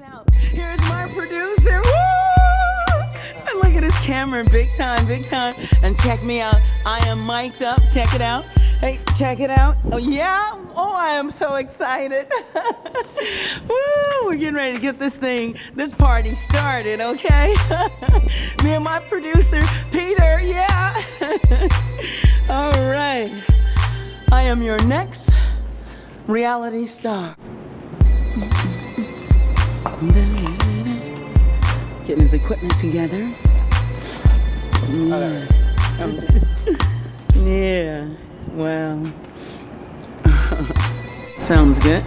out. Here's my producer. Woo! And look at this camera, big time, big time. And check me out. I am mic'd up. Check it out. Hey, check it out. Oh yeah. Oh, I am so excited. Woo! We're getting ready to get this party started, okay? Me and my producer, Peter. Yeah. All right. I am your next reality star. Getting his equipment together. Yeah. Yeah. Wow. Sounds good.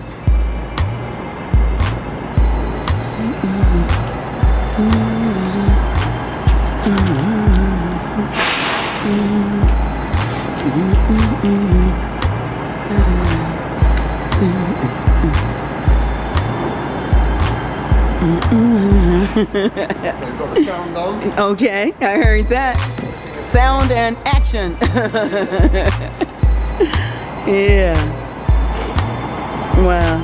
So we've got the sound on. Okay, I heard that. Sound and action. Yeah. Wow.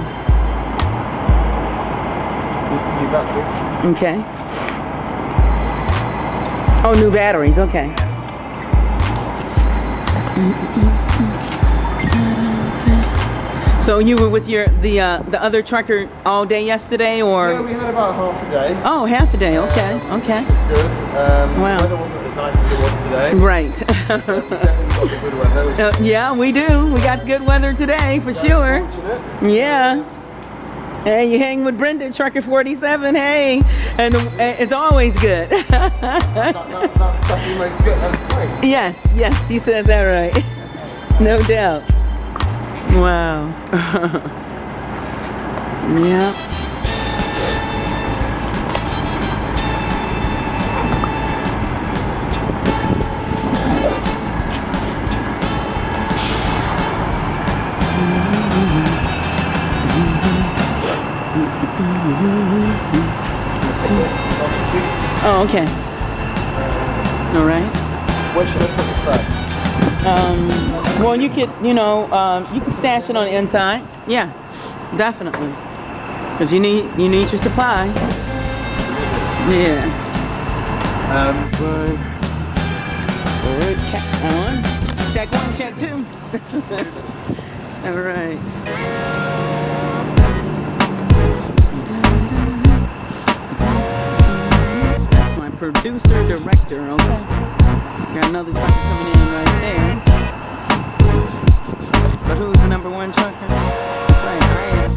New batteries. Okay. Oh, new batteries. Okay. So you were with the other trucker all day yesterday, or? Yeah, we had about half a day. Oh, half a day. Okay. Okay. It was good. Wow. The weather wasn't as nice as it was today. Right. We definitely got the good weather. Yeah, we do. We got good weather today for sure. Yeah. Hey, you hang with Brenda, TRUCKER47. Hey, and it's always good. That definitely makes it great. Yes, yes, he says that right. No doubt. Wow. Yeah. Oh, okay. All right. Where should I put the bag? Well, you could, you can stash it on the inside. Yeah, definitely. Because you need your supplies. Yeah. Right. All right. Check one. Check one. Check two. All right. That's my producer, director. Okay. Got another trucker coming in right there. But who's the #1 trucker? That's right, I am.